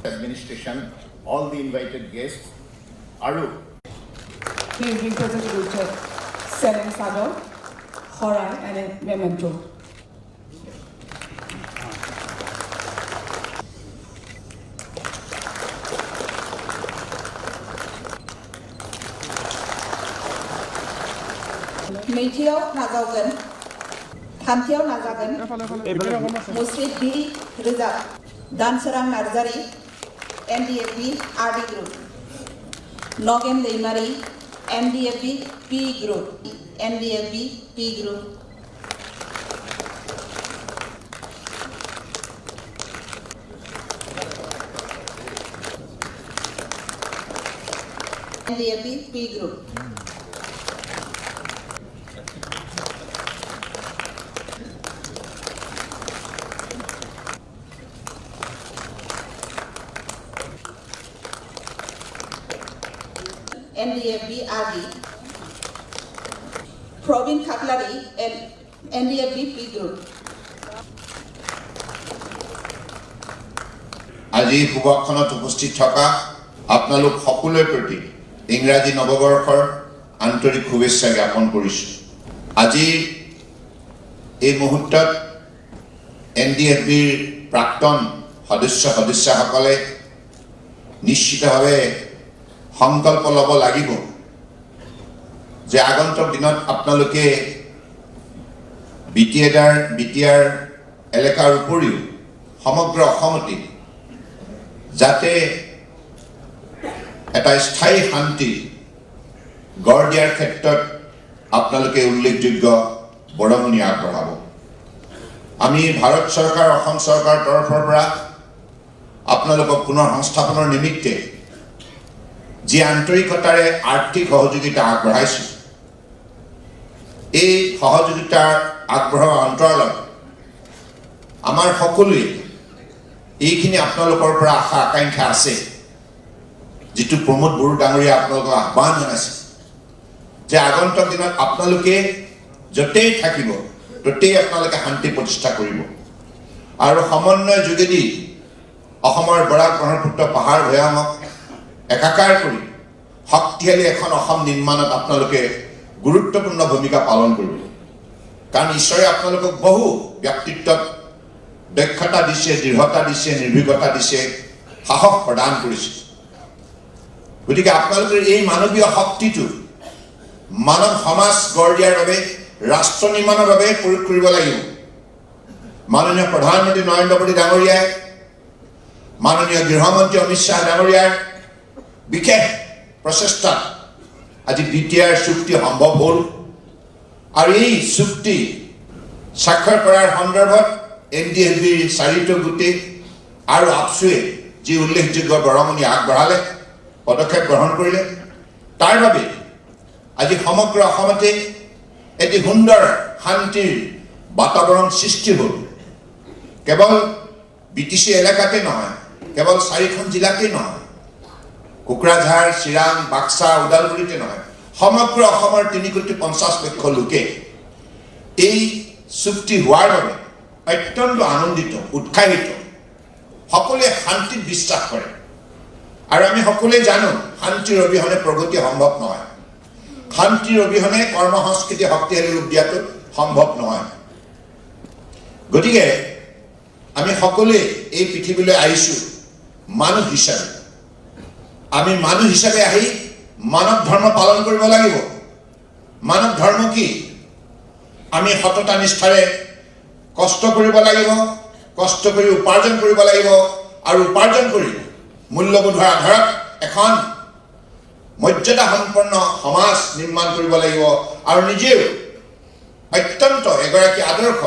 Administration, all the invited guests, Aru. He is being presented with a Selen Sador, Horai, and a memento. Nैथियाव नाजावगोन थामथियाव नाजागोन मुस्रिद बि रोजाब Dansoran Narzary NDFB RD Group Nagen Daimary NDFB P Group NDFB P Group NDFB P Group NDFB RD, Provin Kaklari and NDFB P Group. আজি সুবক্ষণত উপস্থিত থকা আপোনালোক সকলোৰে প্ৰতি ইংৰাজী নৱবৰ্ষৰ আন্তৰিক শুভেচ্ছা জ্ঞাপন কৰিছোঁ। আজি এই মুহূৰ্তত NDFBৰ প্ৰাক্তন সদস্যসকলে নিশ্চিতভাৱে সংকল্প ল'ব লাগিব যে আগন্তুক দিনত আপোনালোকে বিটিআৰ এলেকাৰ উপৰিও সমগ্ৰ অসমতে যাতে এটা স্থায়ী শান্তি গঢ় দিয়াৰ ক্ষেত্ৰত আপোনালোকে উল্লেখযোগ্য বৰঙণি আগবঢ়াব। আমি ভাৰত চৰকাৰ অসম চৰকাৰৰ তৰফৰ পৰা আপোনালোকক পুনৰ সংস্থাপনৰ নিমিত্তে যি আন্তৰিকতাৰে আৰ্থিক সহযোগিতা আগবঢ়াইছে এই সহযোগিতাৰ আগবঢ়োৱা অন্তৰালত আমাৰ সকলোৱে এইখিনি আপোনালোকৰ পৰা আশা আকাংক্ষা আছে যিটো প্ৰমোদ বড়ো ডাঙৰীয়া আপোনালোকক আহ্বান জনাইছে যে আগন্তুক দিনত আপোনালোকে য'তেই থাকিব ত'তেই আপোনালোকে শান্তি প্ৰতিষ্ঠা কৰিব আৰু সমন্বয় যোগেদি অসমৰ বৰাক ব্ৰহ্মপুত্ৰ পাহাৰ ভৈয়ামক একাকাৰ কৰি শক্তিশালী এখন অসম নিৰ্মাণত আপোনালোকে গুৰুত্বপূৰ্ণ ভূমিকা পালন কৰিব কাৰণ ঈশ্বৰে আপোনালোকক বহু ব্যক্তিত্বত দক্ষতা দিছে দৃঢ়তা দিছে নিৰ্ভীকতা দিছে সাহস প্ৰদান কৰিছে গতিকে আপোনালোকৰ এই মানৱীয় শক্তিটো মানৱ সমাজ গঢ় দিয়াৰ বাবে ৰাষ্ট্ৰ নিৰ্মাণৰ বাবে প্ৰয়োগ কৰিব লাগিব। মাননীয় প্ৰধানমন্ত্ৰী নৰেন্দ্ৰ মোদী ডাঙৰীয়াই মাননীয় গৃহমন্ত্ৰী অমিত শ্বাহ ডাঙৰীয়াৰ বিশেষ প্ৰচেষ্টা আজি বিটিআৰ চুক্তি সম্ভৱ হ'ল আৰু এই চুক্তি স্বাক্ষৰ কৰাৰ সন্দৰ্ভত NDFBৰ চাৰিটা গোটে আৰু আপচুৱে যি উল্লেখযোগ্য বৰঙণি আগবঢ়ালে পদক্ষেপ গ্ৰহণ কৰিলে তাৰ বাবে আজি সমগ্ৰ অসমতে এটি সুন্দৰ শান্তিৰ বাতাবৰণ সৃষ্টি হ'ল। কেৱল BTC এলেকাতে নহয় কেৱল চাৰিখন জিলাতে নহয় কোকৰাঝাৰ চিৰাং বাক্সা ওদালগুৰিতে নহয় সমগ্ৰ অসমৰ 3,50 লক্ষ লোকে এই চুক্তি হোৱাৰ বাবে অত্যন্ত আনন্দিত উৎসাহিত সকলোৱে শান্তিত বিশ্বাস কৰে আৰু আমি সকলোৱে জানো শান্তিৰ অবিহনে প্ৰগতি সম্ভৱ নহয় শান্তিৰ অবিহনে কৰ্ম সংস্কৃতি শক্তিশালী ৰূপ দিয়াটো সম্ভৱ নহয় গতিকে আমি সকলোৱে এই পৃথিৱীলৈ আহিছোঁ মানুহ হিচাপে আমি মানুহ হিচাপে আহি মানৱ ধৰ্ম পালন কৰিব লাগিব। মানৱ ধৰ্ম কি আমি সততা নিষ্ঠাৰে কষ্ট কৰিব লাগিব কষ্ট কৰি উপাৰ্জন কৰিব লাগিব আৰু উপাৰ্জন কৰি মূল্যবোধৰ আধাৰত এখন মৰ্যাদা সম্পন্ন সমাজ নিৰ্মাণ কৰিব লাগিব আৰু নিজেও অত্যন্ত এগৰাকী আদৰ্শ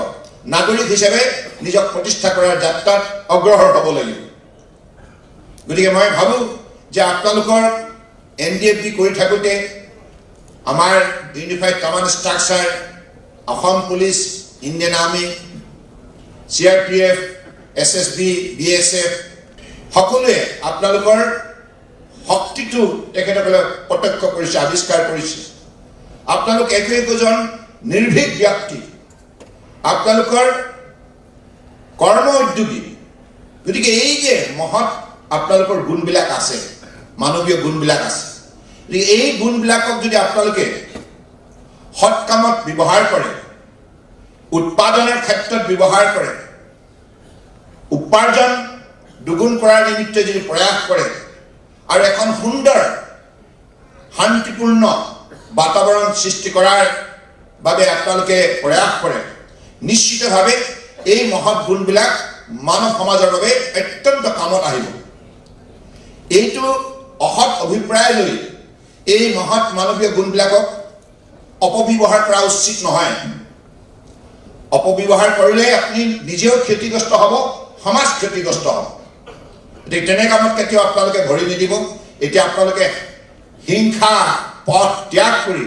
নাগৰিক হিচাপে নিজক প্ৰতিষ্ঠা কৰাৰ যাত্ৰাত অগ্ৰসৰ হ'ব লাগিব। গতিকে মই ভাবোঁ যে আপোনালোকৰ NDFB কৰি থাকোঁতে আমাৰ unified command structure Assam police Indian army CRPF SSB BSF সকলোৱে আপোনালোকৰ শক্তিটো তেখেতসকলে প্ৰত্যক্ষ কৰিছে আৱিষ্কাৰ কৰিছে আপোনালোক একজন নিৰ্ভীক ব্যক্তি আপোনালোকৰ কৰ্ম উদ্যোগী গতিকে এই যে মহৎ আপোনালোকৰ গুণবিলাক আছে, মানৱীয় গুণবিলাক আছে। এই গুণবিলাকক যদি আপোনালোকে সৎ কামত ব্যৱহাৰ কৰে, উৎপাদনৰ ক্ষেত্ৰত ব্যৱহাৰ কৰে, উপাৰ্জন দুগুণ কৰাৰ নিমিত্তে যদি প্ৰয়াস কৰে আৰু এখন সুন্দৰ শান্তিপূৰ্ণ বাতাবৰণ সৃষ্টি কৰাৰ বাবে আপোনালোকে প্ৰয়াস কৰে, নিশ্চিতভাৱে এই মহৎ গুণবিলাক মানৱ সমাজৰ বাবে অত্যন্ত কামত আহিব। এইটো অসৎ অভিপ্ৰায় লৈ এই মহৎ মানৱীয় গুণবিলাকক অপব্যৱহাৰ কৰা উচিত নহয়। অপব্যৱহাৰ কৰিলে আপুনি নিজেও ক্ষতিগ্ৰস্ত হ'ব, সমাজ ক্ষতিগ্ৰস্ত হ'ব। গতিকে তেনে কামত কেতিয়াও আপোনালোকে ভৰি নিদিব। এতিয়া আপোনালোকে হিংসা পথ ত্যাগ কৰি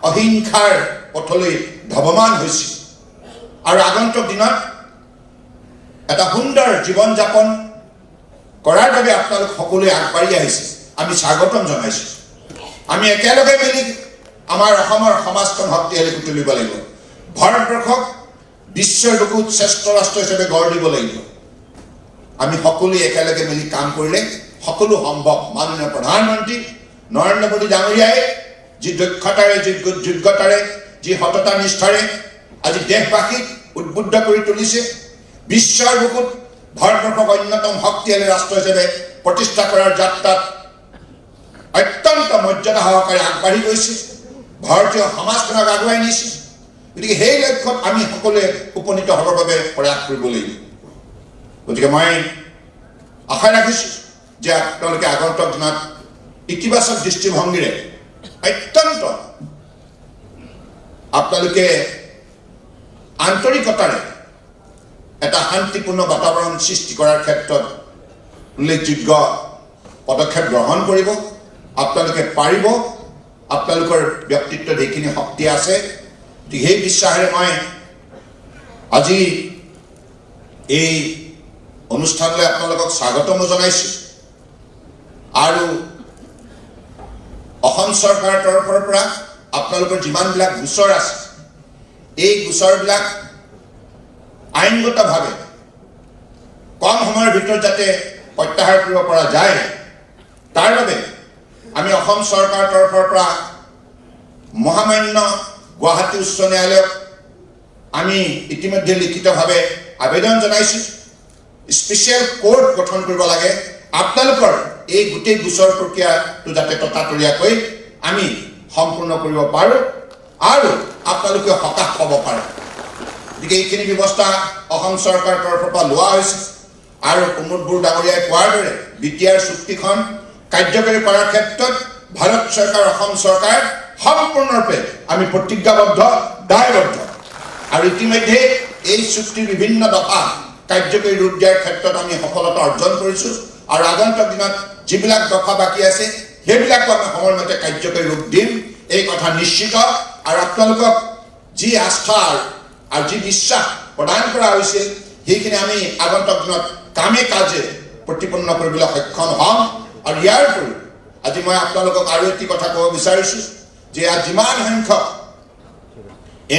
অহিংসাৰ পথলৈ ধাৱমান হৈছে আৰু আগন্তুক দিনত এটা সুন্দৰ জীৱন যাপন কৰাৰ বাবে আপোনালোক সকলোৱে আগবাঢ়ি আহিছে, আমি স্বাগতম জনাইছোঁ। আমি একেলগে মিলি আমাৰ অসমৰ সমাজখন শক্তিশালী কৰি তুলিব লাগিব। ভাৰতবৰ্ষক বিশ্বৰ বুকুত শ্ৰেষ্ঠ ৰাষ্ট্ৰ হিচাপে গঢ় দিব লাগিব। আমি সকলোৱে একেলগে মিলি কাম কৰিলে সকলো সম্ভৱ। মাননীয় প্ৰধানমন্ত্ৰী নৰেন্দ্ৰ মোদী ডাঙৰীয়াই যি দক্ষতাৰে, যি যোগ্যতাৰে, যি সততা নিষ্ঠাৰে আজি দেশবাসীক উদ্বুদ্ধ কৰি তুলিছে, বিশ্বৰ বুকুত ভাৰতবৰ্ষক অন্যতম শক্তিশালী ৰাষ্ট্ৰ হিচাপে প্ৰতিষ্ঠা কৰাৰ যাত্ৰাত অত্যন্ত মৰ্যাদা সহকাৰে আগবাঢ়ি গৈছে, ভাৰতীয় সমাজখনক আগুৱাই নিছে। গতিকে সেই লক্ষ্যত আমি সকলোৱে উপনীত হ'বৰ বাবে প্ৰয়াস কৰিব লাগিব। গতিকে মই আশা ৰাখিছোঁ যে আপোনালোকে আগন্তুক দিনত ইতিবাচক দৃষ্টিভংগীৰে অত্যন্ত আপোনালোকে আন্তৰিকতাৰে এটা শান্তিপূৰ্ণ বাতাবৰণ সৃষ্টি কৰাৰ ক্ষেত্ৰত উল্লেখযোগ্য পদক্ষেপ গ্ৰহণ কৰিব। আপোনালোকে পাৰিব, আপোনালোকৰ ব্যক্তিত্বত এইখিনি শক্তি আছে। সেই বিশ্বাসেৰে মই আজি এই অনুষ্ঠানলৈ আপোনালোকক স্বাগতম জনাইছোঁ আৰু অসম চৰকাৰৰ তৰফৰ পৰা আপোনালোকৰ যিমানবিলাক গোচৰ আছে, এই গোচৰবিলাক আইনগতভাৱে কম সময়ৰ ভিতৰত যাতে প্ৰত্যাহাৰ কৰিব পৰা যায়, তাৰ বাবে আমি অসম চৰকাৰৰ তৰফৰ পৰা মহামান্য গুৱাহাটী উচ্চ ন্যায়ালয়ক আমি ইতিমধ্যে লিখিতভাৱে আবেদন জনাইছোঁ। স্পেচিয়েল কোৰ্ট গঠন কৰিব লাগে। আপোনালোকৰ এই গোটেই গোচৰ প্ৰক্ৰিয়াটো যাতে ততাতৰীয়াকৈ আমি সম্পূৰ্ণ কৰিব পাৰোঁ আৰু আপোনালোকে সকাহ পাব পাৰে। গতিকে এইখিনি ব্যৱস্থা অসম চৰকাৰৰ তৰফৰ পৰা লোৱা হৈছে আৰু কুমুদ বড়ো ডাঙৰীয়াই কোৱাৰ দৰে BTR চুক্তিখন কাৰ্যকৰী কৰাৰ ক্ষেত্ৰত ভাৰত চৰকাৰ, অসম চৰকাৰ সম্পূৰ্ণৰূপে আমি প্ৰতিজ্ঞাবদ্ধ, দায়বদ্ধ। আৰু ইতিমধ্যে এই চুক্তিৰ বিভিন্ন দফা কাৰ্যকৰী ৰূপ দিয়াৰ ক্ষেত্ৰত আমি সফলতা অৰ্জন কৰিছোঁ আৰু আগন্তুক দিনত যিবিলাক দফা বাকী আছে সেইবিলাকো আমি সময়মতে কাৰ্যকৰী ৰূপ দিম, এই কথা নিশ্চিত। আৰু আপোনালোকক যি আস্থা আৰু যি বিশ্বাস প্ৰদান কৰা হৈছিল সেইখিনি আমি আগন্তুক দিনত কামে কাজে প্ৰতিপন্ন কৰিবলৈ সক্ষম হ'ম। আৰু ইয়াৰ উপৰি আজি মই আপোনালোকক আৰু এটি কথা ক'ব বিচাৰিছোঁ যে ইয়াত যিমান সংখ্যক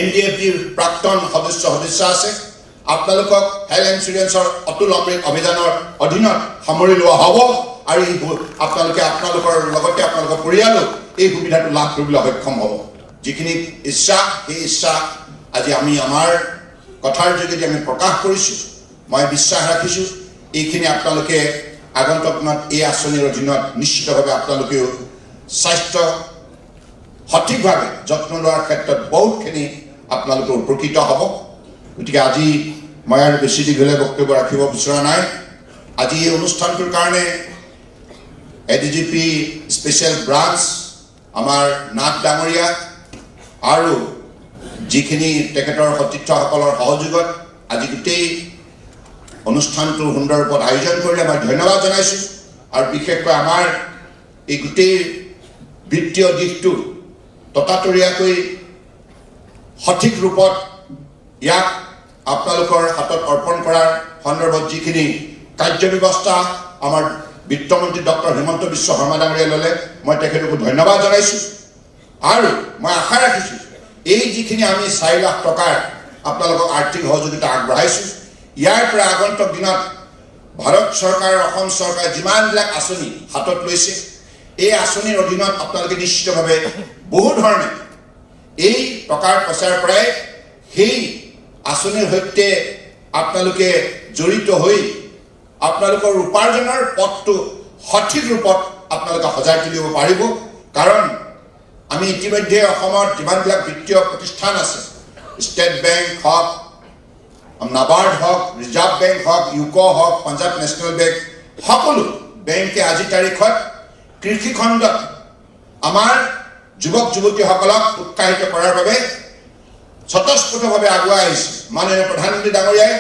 NDFBৰ প্ৰাক্তন সদস্য আছে, আপোনালোকক হেল্থ ইঞ্চুৰেঞ্চৰ অতুল অমৃত অভিযানৰ অধীনত সামৰি লোৱা হ'ব আৰু এই আপোনালোকে আপোনালোকৰ লগতে আপোনালোকৰ পৰিয়ালো এই সুবিধাটো লাভ কৰিবলৈ সক্ষম হ'ব। যিখিনি ইচ্ছা, সেই ইচ্ছা আজি আমি আমাৰ কথাৰ যোগেদি আমি প্ৰকাশ কৰিছোঁ। মই বিশ্বাস ৰাখিছোঁ এইখিনি আপোনালোকে আগন্তুক দিনত এই আঁচনিৰ অধীনত নিশ্চিতভাৱে আপোনালোকেও স্বাস্থ্য সঠিকভাৱে যত্ন লোৱাৰ ক্ষেত্ৰত বহুতখিনি আপোনালোকে উপকৃত হ'ব। গতিকে আজি মই আৰু বেছি দীঘলীয়া বক্তব্য ৰাখিব বিচৰা নাই। আজি এই অনুষ্ঠানটোৰ কাৰণে ADGP স্পেচিয়েল ব্ৰাঞ্চ আমাৰ নাথ ডাঙৰীয়া আৰু যিখিনি তেখেতৰ সতীৰ্থসকলৰ সহযোগত আজি গোটেই অনুষ্ঠানটো সুন্দৰ ৰূপত আয়োজন কৰিলে মই ধন্যবাদ জনাইছোঁ। আৰু বিশেষকৈ আমাৰ এই গোটেই বিত্তীয় দিশটো ততাতৰীয়াকৈ সঠিক ৰূপত ইয়াক আপোনালোকৰ হাতত অৰ্পণ কৰাৰ সন্দৰ্ভত যিখিনি কাৰ্যব্যৱস্থা আমাৰ বিত্তমন্ত্ৰী ডক্টৰ হিমন্ত বিশ্ব শৰ্মা ডাঙৰীয়াই ল'লে, মই তেখেতকো ধন্যবাদ জনাইছোঁ। আৰু মই আশা ৰাখিছোঁ এই যিখিনি আমি 4 লাখ টকাৰ আপোনালোকক আৰ্থিক সহযোগিতা আগবঢ়াইছোঁ, ইয়াৰ পৰা আগন্তুক দিনত ভাৰত চৰকাৰ অসম চৰকাৰ যিমানবিলাক আঁচনি হাতত লৈছে এই আঁচনিৰ অধীনত আপোনালোকে নিশ্চিতভাৱে বহু ধৰণে এই টকাৰ পইচাৰ পৰাই সেই আঁচনিৰ সৈতে আপোনালোকে জড়িত হৈ আপোনালোকৰ উপাৰ্জনৰ পথটো সঠিক ৰূপত আপোনালোকে সজাই তুলিব পাৰিব কাৰণ আমি ইতিমধ্যে অসমত যিমানবিলাক বিত্তীয় প্ৰতিষ্ঠান আছে ষ্টেট বেংক হওক নাবাৰ্ড হওক ৰিজাৰ্ভ বেংক হওক ইউকো হওক পাঞ্জাৱ নেশ্যনেল বেংক সকলো বেংকে আজি তাৰিখত কৃষি খণ্ডত আমাৰ যুৱক যুৱতীসকলক উৎসাহিত কৰাৰ বাবে স্বতঃস্ফূৰ্তভাৱে আগুৱাই আহিছে মাননীয় প্ৰধানমন্ত্ৰী ডাঙৰীয়াই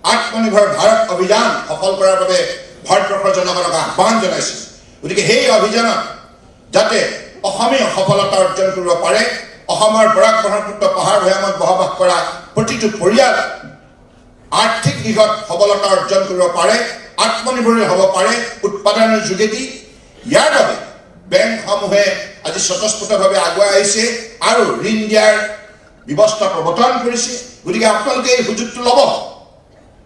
আত্মনিৰ্ভৰ ভাৰত অভিযান সফল কৰাৰ বাবে ভাৰতবৰ্ষৰ জনগণক আহ্বান জনাইছে গতিকে সেই অভিযানত যাতে অসমে সফলতা অৰ্জন কৰিব পাৰে অসমৰ বৰাক ব্ৰহ্মপুত্ৰ পাহাৰ ভৈয়ামত বসবাস কৰা প্ৰতিটো পৰিয়াল আৰ্থিক দিশত সবলতা অৰ্জন কৰিব পাৰে আত্মনিৰ্ভৰশীল হ'ব পাৰে উৎপাদনৰ যোগেদি ইয়াৰ বাবে বেংকসমূহে আজি স্বতঃস্ফূৰ্তভাৱে আগুৱাই আহিছে আৰু ঋণ দিয়াৰ ব্যৱস্থা প্ৰৱৰ্তন কৰিছে গতিকে আপোনালোকে এই সুযোগটো ল'ব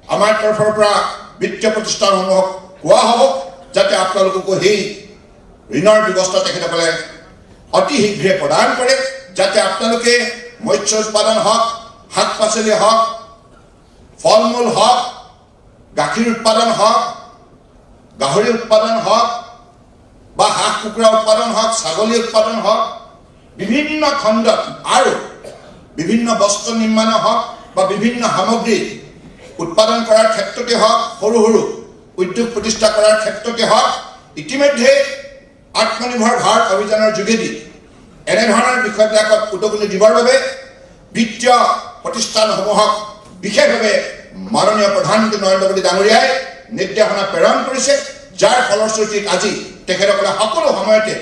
আমাৰ তৰফৰ পৰা বিত্তীয় প্ৰতিষ্ঠানসমূহক কোৱা হ'ব যাতে আপোনালোককো সেই ঋণৰ ব্যৱস্থা তেখেতসকলে অতি শীঘ্ৰে প্ৰদান কৰে যাতে আপোনালোকে মৎস্য উৎপাদন হওক শাক পাচলি হওক ফল মূল হওক গাখীৰ উৎপাদন হওক গাহৰি উৎপাদন হওক বা হাঁহ কুকুৰা উৎপাদন হওক ছাগলী উৎপাদন হওক বিভিন্ন খণ্ডত আৰু বিভিন্ন বস্ত্ৰ নিৰ্মাণ হওক বা বিভিন্ন সামগ্ৰী উৎপাদন কৰাৰ ক্ষেত্ৰতে হওক সৰু সৰু উদ্যোগ প্ৰতিষ্ঠা কৰাৰ ক্ষেত্ৰতে হওক ইতিমধ্যে আত্মনিৰ্ভৰ ভাৰত অভিযানৰ যোগেদি এনেধৰণৰ বিষয়বিলাকত উদগনি দিবৰ বাবে বিত্তীয় প্ৰতিষ্ঠানসমূহক বিশেষভাৱে মাননীয় প্ৰধানমন্ত্ৰী নৰেন্দ্ৰ মোদী ডাঙৰীয়াই নিৰ্দেশনা প্ৰেৰণ কৰিছে যাৰ ফলশ্ৰুতিত আজি তেখেতসকলে সকলো সময়তে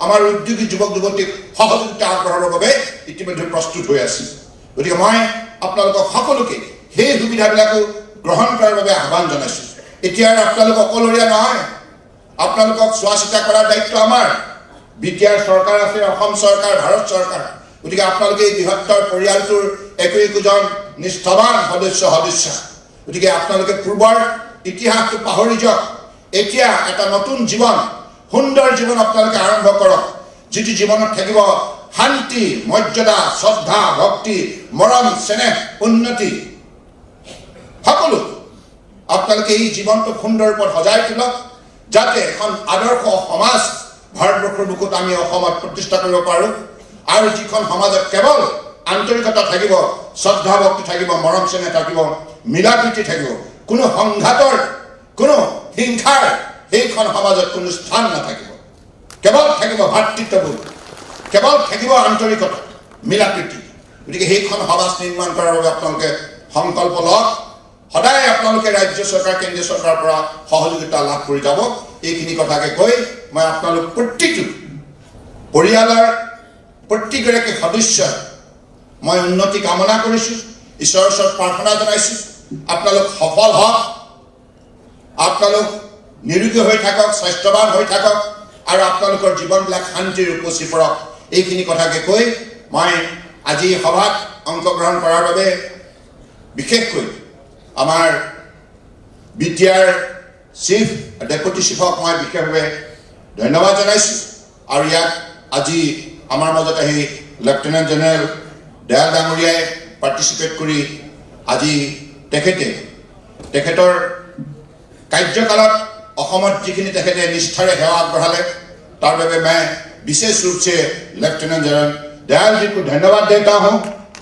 আমাৰ উদ্যোগী যুৱক যুৱতীক সহযোগিতা আগবঢ়াবৰ বাবে ইতিমধ্যে প্ৰস্তুত হৈ আছে গতিকে মই আপোনালোকক সকলোকে সেই সুবিধাবিলাকো গ্ৰহণ কৰাৰ বাবে আহ্বান জনাইছোঁ এতিয়া আপোনালোক অকলশৰীয়া নহয় আপোনালোকক চোৱা চিতা কৰাৰ দায়িত্ব আমাৰ বিটিআৰ চৰকাৰ আছে অসম চৰকাৰ ভাৰত চৰকাৰ গতিকে আপোনালোকে এই বৃহত্তৰ পৰিয়ালটোৰ একোজন নিষ্ঠাৱান সদস্য গতিকে আপোনালোকে পূৰ্বৰ ইতিহাসটো পাহৰি যাওক এতিয়া এটা নতুন জীৱন সুন্দৰ জীৱন আপোনালোকে আৰম্ভ কৰক যিটো জীৱনত থাকিব শান্তি মৰ্যাদা শ্ৰদ্ধা ভক্তি মৰম স্নেহ উন্নতি সকলো আপোনালোকে এই জীৱনটো সুন্দৰ ৰূপত সজাই তোলক যাতে এখন আদৰ্শ সমাজ ভাৰতবৰ্ষৰ বুকুত আমি অসমত প্ৰতিষ্ঠা কৰিব পাৰোঁ আৰু যিখন সমাজত কেৱল আন্তৰিকতা থাকিব শ্ৰদ্ধা ভক্তি থাকিব মৰম স্নেহ থাকিব মিলা প্ৰীতি থাকিব কোনো সংঘাতৰ কোনো হিংসাৰ সেইখন সমাজত কোনো স্থান নাথাকিব কেৱল থাকিব ভাতৃত্ববোধ কেৱল থাকিব আন্তৰিকতা মিলা প্ৰীতি গতিকে সেইখন সমাজ নিৰ্মাণ কৰাৰ বাবে আপোনালোকে সংকল্প লওক সদায় আপোনালোকে ৰাজ্য চৰকাৰ কেন্দ্ৰীয় চৰকাৰৰ পৰা সহযোগিতা লাভ কৰি যাব এইখিনি কথাকে কৈ মই আপোনালোক প্ৰতিটো পৰিয়ালৰ প্ৰত্যেকগৰাকী সদস্য মই উন্নতি কামনা কৰিছোঁ ঈশ্বৰৰ ওচৰত প্ৰাৰ্থনা জনাইছোঁ আপোনালোক সফল হওক আপোনালোক নিৰোগী হৈ থাকক স্বাস্থ্যৱান হৈ থাকক আৰু আপোনালোকৰ জীৱনবিলাক শান্তিৰ উপচি পৰক এইখিনি কথাকে কৈ মই আজি সভাত অংশগ্ৰহণ কৰাৰ বাবে বিশেষকৈ আমাৰ বিটিআৰ চিফ ডেপুটি চিফক মই বিশেষভাৱে ধন্যবাদ জনাইছোঁ আৰু ইয়াত আজি আমাৰ মাজত আহি লেফটেনেণ্ট জেনেৰেল দয়াল ডাঙৰীয়াই পাৰ্টিচিপেট কৰি আজি তেখেতৰ কাৰ্যকালত অসমত যিখিনি তেখেতে নিষ্ঠাৰে সেৱা আগবঢ়ালে তাৰ বাবে मैं विशेष रूप से लेफ्टिनेंट जनरल दयाल जी को धन्यवाद देता हूं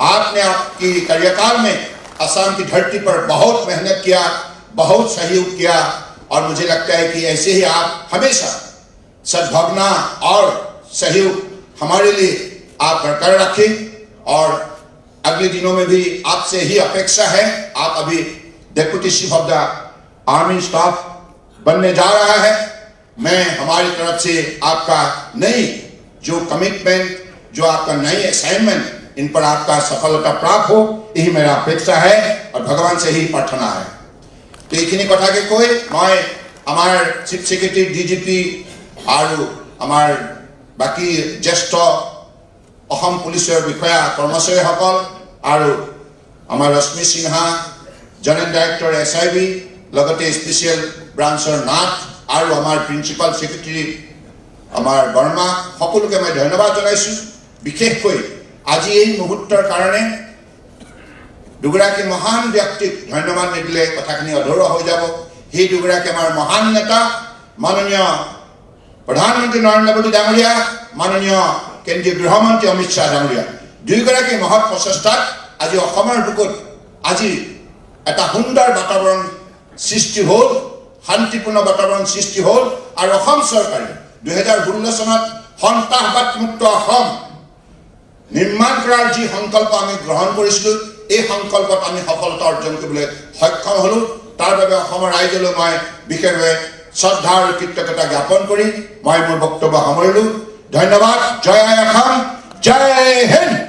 आपने आपकी कार्यकाल में असम की धरती पर बहुत मेहनत किया बहुत सहयोग किया और मुझे लगता है कि ऐसे ही आप हमेशा सद्भावना और सहयोग हमारे लिए आप बरकरार रखें और अगले दिनों में भी आपसे ही अपेक्षा है आप अभी deputy chief of the army staff बनने जा रहा है मैं हमारी तरफ से आपका नई जो कमिटमेंट जो आपका नई असाइनमेंट इन पर आपका सफलता प्राप्त हो यही मेरा अपेक्षा है और भगवान से ही प्रार्थना है तो এইখিনি কথাকে কৈ মই আমাৰ চিফ সেক্ৰেটাৰী ডিজিপি আৰু আমাৰ বাকি জ্যেষ্ঠ অসম পুলিচৰ বিষয়া কৰ্মচাৰীসকল আৰু আমাৰ ৰশ্মি সিনহা জেনেৰেল ডাইৰেক্টৰ SIB লগতে স্পেচিয়েল ব্ৰাঞ্চৰ নাথ আৰু আমাৰ প্ৰিন্সিপাল সেক্ৰেটাৰী আমাৰ বৰ্মা সকলোকে মই ধন্যবাদ জনাইছো বিশেষকৈ আজি এই মুহূৰ্তৰ কাৰণে দুগৰাকী মহান ব্যক্তিক ধন্যবাদ নিদিলে কথাখিনি অধৰুৱা হৈ যাব সেই দুগৰাকী আমাৰ মহান নেতা মাননীয় প্ৰধানমন্ত্ৰী নৰেন্দ্ৰ মোদী ডাঙৰীয়া মাননীয় কেন্দ্ৰীয় গৃহমন্ত্ৰী অমিত শ্বাহ ডাঙৰীয়া দুইগৰাকী মহৎ প্ৰচেষ্টাত আজি অসমৰ বুকুত আজি এটা সুন্দৰ বাতাবৰণ সৃষ্টি হ'ল শান্তিপূৰ্ণ বাতাবৰণ সৃষ্টি হ'ল আৰু অসম চৰকাৰে 2016 চনত সন্ত্ৰাসবাদ মুক্ত অসম নিৰ্মাণ কৰাৰ যি সংকল্প আমি গ্ৰহণ কৰিছিলোঁ এই সংকল্পত আমি সফলতা অৰ্জন কৰিবলৈ সক্ষম হ'লো তাৰ বাবে অসমৰ ৰাইজলৈ মই বিশেষভাৱে শ্ৰদ্ধা আৰু কৃতজ্ঞতা জ্ঞাপন কৰি মই মোৰ বক্তব্য সামৰিলোঁ ধন্যবাদ জয় অসম জয় হিন্দ